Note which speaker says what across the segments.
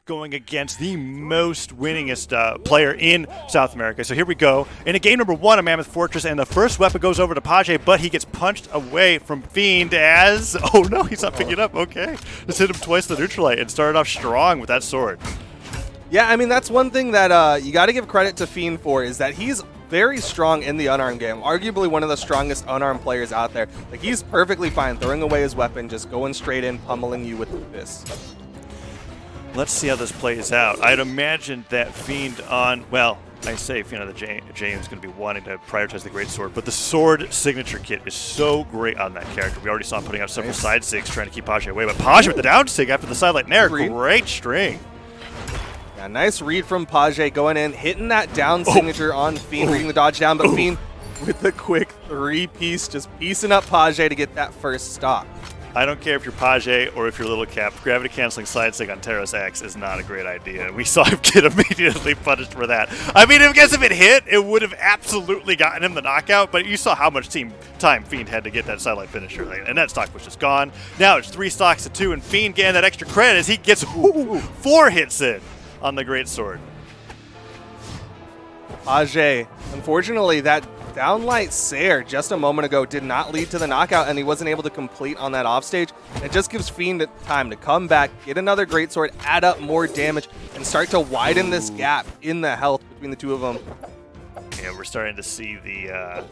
Speaker 1: going against the most winningest player in South America. So here we go. In a game number 1 of Mammoth Fortress, and the first weapon goes over to Pajé, but he gets punched away from Fiend as... Oh no, he's not picking it up. Okay. Just hit him twice with the neutral light and started off strong with that sword.
Speaker 2: Yeah, I mean, that's one thing that you got to give credit to Fiend for, is that he's very strong in the unarmed game. Arguably one of the strongest unarmed players out there. Like, he's perfectly fine throwing away his weapon, just going straight in, pummeling you with the fist.
Speaker 1: Let's see how this plays out. I'd imagine that Fiend on, well, I say Fiend on the James going to be wanting to prioritize the Great Sword, but the Sword signature kit is so great on that character. We already saw him putting out several side sigs trying to keep Pajé away, but Pajé with the down sig after the sidelight nair, great string.
Speaker 2: Yeah, nice read from Pajé going in, hitting that down signature on Fiend, reading the dodge down, but Fiend with the quick 3-piece, just piecing up Pajé to get that first stock.
Speaker 1: I don't care if you're Pajé or if you're Little Cap, gravity canceling side sig on Terra's X is not a great idea. We saw him get immediately punished for that. I mean, I guess if it hit, it would have absolutely gotten him the knockout, but you saw how much team time Fiend had to get that sidelight finisher, and that stock was just gone. Now it's 3 stocks to 2, and Fiend getting that extra credit as he gets 4 hits in on the Great Sword.
Speaker 2: Pajé, unfortunately, that downlight Sair just a moment ago did not lead to the knockout, and he wasn't able to complete on that offstage. It just gives Fiend time to come back, get another Great Sword, add up more damage, and start to widen this gap in the health between the two of them.
Speaker 1: Yeah, we're starting to see the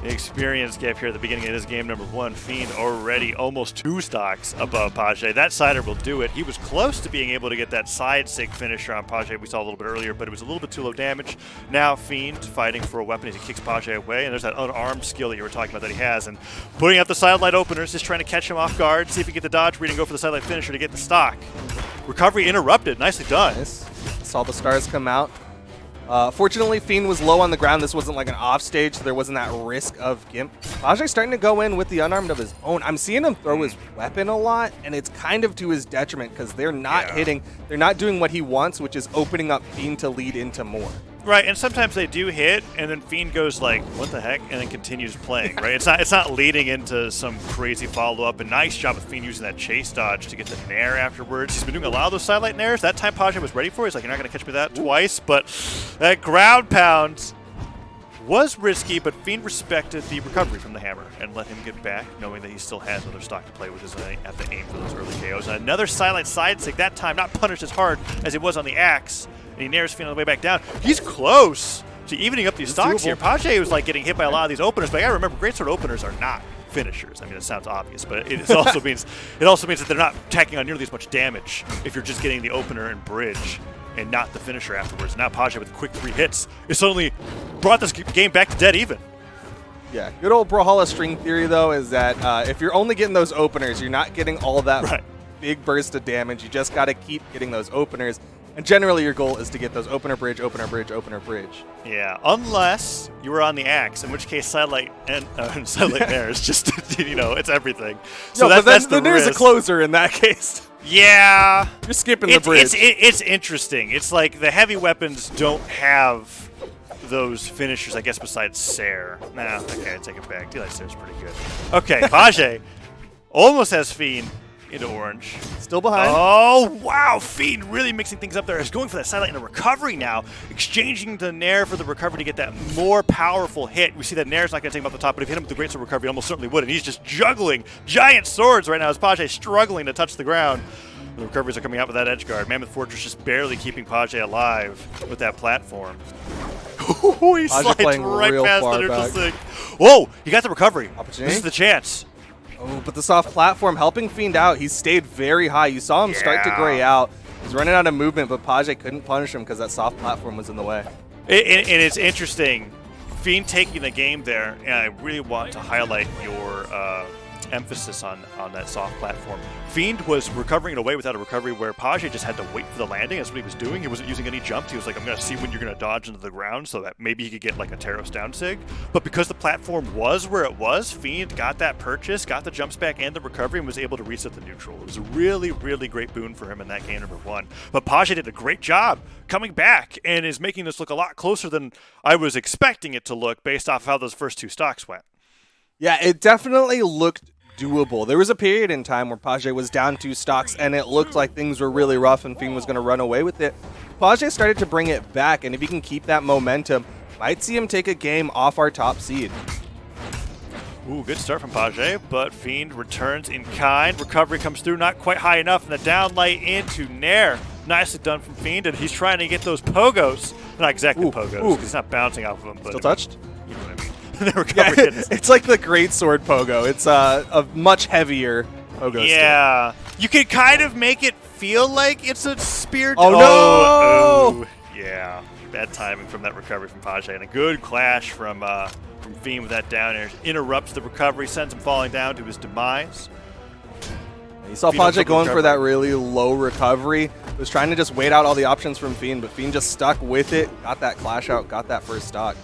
Speaker 1: experience gap here at the beginning of this game number 1. Fiend already almost 2 stocks above Pajé. That sider will do it. He was close to being able to get that side sig finisher on Pajé we saw a little bit earlier, but it was a little bit too low damage. Now Fiend fighting for a weapon as he kicks Pajé away, and there's that unarmed skill that you were talking about that he has, and putting out the sidelight openers, just trying to catch him off guard, see if he can get the dodge read and go for the sidelight finisher to get the stock. Recovery interrupted. Nicely done.
Speaker 2: Nice. Saw the stars come out. Fortunately, Fiend was low on the ground. This wasn't like an offstage, so there wasn't that risk of Gimp. Pajé starting to go in with the unarmed of his own. I'm seeing him throw his weapon a lot, and it's kind of to his detriment because they're not hitting. They're not doing what he wants, which is opening up Fiend to lead into more.
Speaker 1: Right, and sometimes they do hit, and then Fiend goes like, what the heck, and then continues playing, right? It's not leading into some crazy follow-up, and nice job of Fiend using that chase dodge to get the nair afterwards. He's been doing a lot of those sidelight nairs. That time Pajé was ready for it. He's like, you're not going to catch me that twice, but that ground pound was risky, but Fiend respected the recovery from the hammer and let him get back, knowing that he still has another stock to play with. Doesn't have to aim for those early KOs. And another sidelight side sig, that time not punished as hard as it was on the axe. And he nairs Fiend on the way back down. He's close to evening up these stocks here. Pajé was like getting hit by a lot of these openers, but I gotta remember, Great Sword openers are not finishers. I mean, it sounds obvious, but it also means that they're not tacking on nearly as much damage if you're just getting the opener and bridge and not the finisher afterwards. Now Pajé with quick 3 hits, it suddenly brought this game back to dead even.
Speaker 2: Yeah, good old Brawlhalla string theory though is that if you're only getting those openers, you're not getting all that big burst of damage. You just got to keep getting those openers. And generally, your goal is to get those opener bridge, opener bridge, opener bridge.
Speaker 1: Yeah, unless you were on the axe, in which case sidelight and sidelight nair is just, it's everything. So
Speaker 2: no,
Speaker 1: that's the
Speaker 2: there's
Speaker 1: risk.
Speaker 2: A closer in that case.
Speaker 1: Yeah,
Speaker 2: you're skipping the bridge.
Speaker 1: It's interesting. It's like the heavy weapons don't have those finishers, I guess, besides Sair. Nah, okay, I take it back. Daylight Sair's pretty good. Okay, Pajé almost has Fiend into orange.
Speaker 2: Still behind.
Speaker 1: Oh, wow. Fiend really mixing things up there. He's going for that sidelight and a recovery now. Exchanging the nair for the recovery to get that more powerful hit. We see that nair's not going to take him off the top, but if you hit him with the Great Sword recovery, he almost certainly would. And he's just juggling giant swords right now as Pajé struggling to touch the ground. The recoveries are coming out with that edge guard. Mammoth Fortress just barely keeping Pajé alive with that platform. He slides right past the neutral sig. Whoa, he got the recovery. This is the chance.
Speaker 2: Oh, but the soft platform helping Fiend out. He stayed very high. You saw him start to gray out. He's running out of movement, but Pajé couldn't punish him because that soft platform was in the way.
Speaker 1: And it's interesting, Fiend taking the game there, and I really want to highlight your emphasis on that soft platform. Fiend was recovering it away without a recovery where Pajé just had to wait for the landing. That's what he was doing. He wasn't using any jumps. He was like, I'm going to see when you're going to dodge into the ground so that maybe he could get like a Taros down sig. But because the platform was where it was, Fiend got that purchase, got the jumps back and the recovery, and was able to reset the neutral. It was a really, really great boon for him in that game number 1. But Pajé did a great job coming back and is making this look a lot closer than I was expecting it to look based off how those first 2 stocks went.
Speaker 2: Yeah, it definitely looked doable. There was a period in time where Pajé was down 2 stocks and it looked like things were really rough and Fiend was going to run away with it. Pajé started to bring it back, and if he can keep that momentum, might see him take a game off our top seed.
Speaker 1: Ooh, good start from Pajé, but Fiend returns in kind. Recovery comes through, not quite high enough, and the down light into Nair. Nicely done from Fiend, and he's trying to get those pogos. Not exactly pogos, because he's not bouncing off of them. But
Speaker 2: Still touched?
Speaker 1: You know what I mean. The recovery
Speaker 2: It's like the great sword pogo. It's a much heavier pogo.
Speaker 1: Yeah. You can kind of make it feel like it's a spear.
Speaker 2: Oh, no!
Speaker 1: Oh, yeah. Bad timing from that recovery from Pajé, and a good clash from Fiend with that down air. Interrupts the recovery, sends him falling down to his demise.
Speaker 2: You saw Pajé going for that really low recovery. Was trying to just wait out all the options from Fiend, but Fiend just stuck with it, got that clash out, got that first stock.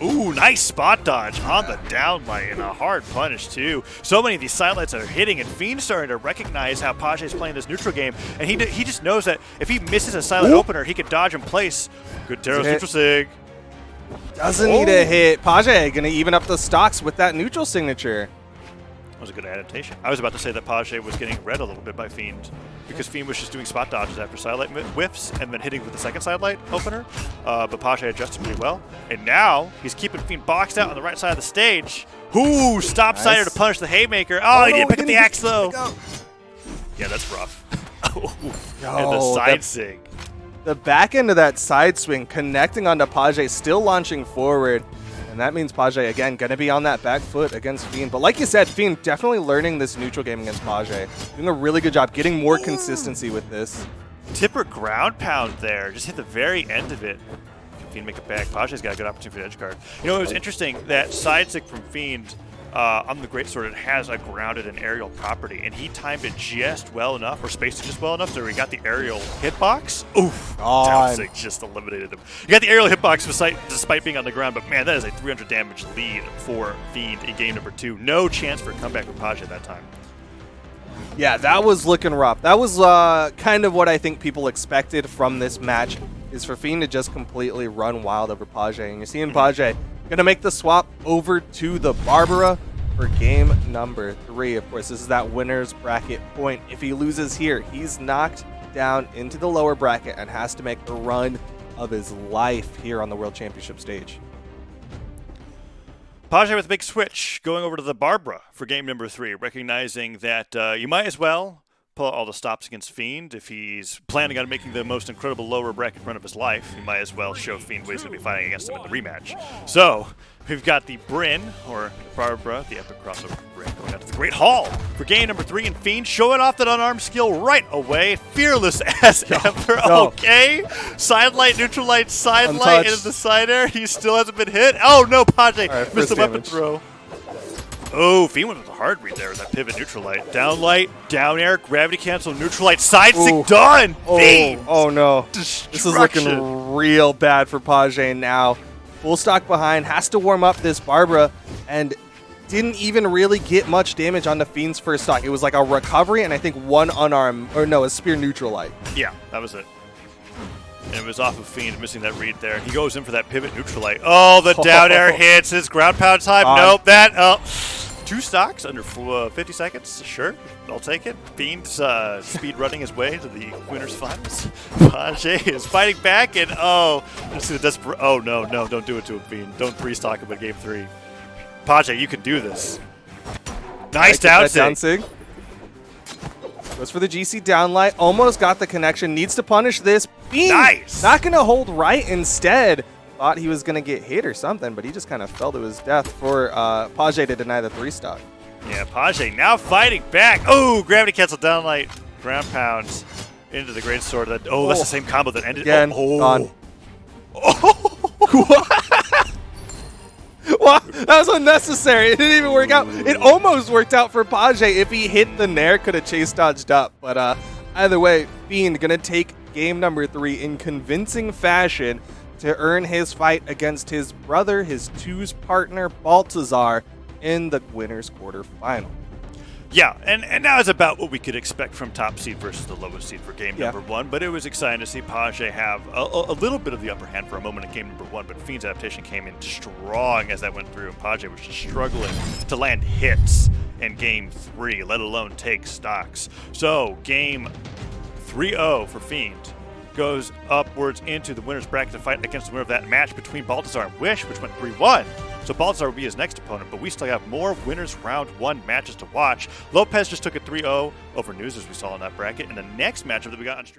Speaker 1: Ooh, nice spot dodge on the down light and a hard punish too. So many of these side lights are hitting, and Fiend's starting to recognize how Pajé's playing this neutral game, and he just knows that if he misses a silent opener, he can dodge in place. Good Taros neutral sig.
Speaker 2: Doesn't need a hit. Pajé gonna even up the stocks with that neutral signature.
Speaker 1: That was a good adaptation. I was about to say that Pajé was getting read a little bit by Fiend, because Fiend was just doing spot dodges after sidelight whiffs and then hitting with the second sidelight opener. But Pajé adjusted pretty well. And now he's keeping Fiend boxed out on the right side of the stage. Ooh, stop sider to punish the haymaker. Oh, he didn't pick up the axe though. Yeah, that's rough. And the side sig.
Speaker 2: The back end of that side swing connecting onto Pajé, still launching forward. And that means Pajé, again, going to be on that back foot against Fiend. But like you said, Fiend definitely learning this neutral game against Pajé. Doing a really good job getting more consistency with this.
Speaker 1: Tipper ground pound there. Just hit the very end of it. Can Fiend make it back? Pajé's got a good opportunity for the edge card. You know, it was interesting that side stick from Fiend on the greatsword, it has a grounded and aerial property, and he timed it just well enough, or spaced it just well enough, so he got the aerial hitbox. Oof, down stick just eliminated him. You got the aerial hitbox despite being on the ground, but man, that is a 300 damage lead for Fiend in game number 2. No chance for a comeback with Pajé that time.
Speaker 2: Yeah, that was looking rough. That was kind of what I think people expected from this match, is for Fiend to just completely run wild over Pajé. And you're seeing Pajé going to make the swap over to the Barbara for game number 3. Of course, this is that winner's bracket point. If he loses here, he's knocked down into the lower bracket and has to make the run of his life here on the World Championship stage.
Speaker 1: Pajé with a big switch, going over to the Barbara for game number 3, recognizing that you might as well pull out all the stops against Fiend. If he's planning on making the most incredible lower bracket run of his life, he might as well show Fiend ways to be fighting against him in the rematch. So, we've got the Bryn, or Barbara, the epic crossover Bryn, going out to the Great Hall for game number 3, and Fiend showing off that unarmed skill right away. Fearless as ever. Okay. Side light, neutral light, side light into the side air. He still hasn't been hit. Oh no, Pajé missed the weapon throw. Oh, Fiend went with a hard read there with that pivot neutral light. Down light, down air, gravity cancel, neutral light, side stick done! Fiend!
Speaker 2: Oh no. This is looking real bad for Pajé now. Full stock behind, has to warm up this Barbara, and didn't even really get much damage on the Fiend's first stock. It was like a recovery and I think one unarmed, or no, a spear neutral light. Yeah,
Speaker 1: that was it. And it was off of Fiend, missing that read there. He goes in for that pivot neutral light. Oh, the down air hits his ground pound time. Nope, that 2 stocks under 50 seconds. Sure, I'll take it. Fiend's speed running his way to the winner's finals. Pajé is fighting back, and let's see the oh no, don't do it to him, Fiend. Don't 3-stock him in game 3. Pajé, you can do this. Nice down sig.
Speaker 2: Goes for the GC downlight. Almost got the connection. Needs to punish this. Fiend
Speaker 1: nice.
Speaker 2: Not going to hold right instead. Thought he was going to get hit or something, but he just kind of fell to his death for Pajé to deny the 3-stock.
Speaker 1: Yeah, Pajé now fighting back. Oh, gravity cancel downlight. Ground pounds into the great sword. That's the same combo that ended.
Speaker 2: Again, gone. Wow, that was unnecessary. It didn't even work out. It almost worked out for Pajé. If he hit the nair, could have chase dodged up. But either way, Fiend going to take game number 3 in convincing fashion to earn his fight against his brother, his 2's partner, Baltazar, in the winner's quarterfinal.
Speaker 1: Yeah, and that was about what we could expect from top seed versus the lowest seed for game number 1, but it was exciting to see Pajé have a little bit of the upper hand for a moment in game number 1, but Fiend's adaptation came in strong as that went through, and Pajé was just struggling to land hits. in Game 3, let alone take stocks. So Game 3-0 for Fiend goes upwards into the winner's bracket to fight against the winner of that match between Baltazar and Wish, which went 3-1. So Baltazar will be his next opponent, but we still have more winners round 1 matches to watch. Lopez just took a 3-0 over News, as we saw in that bracket, and the next matchup that we got on stream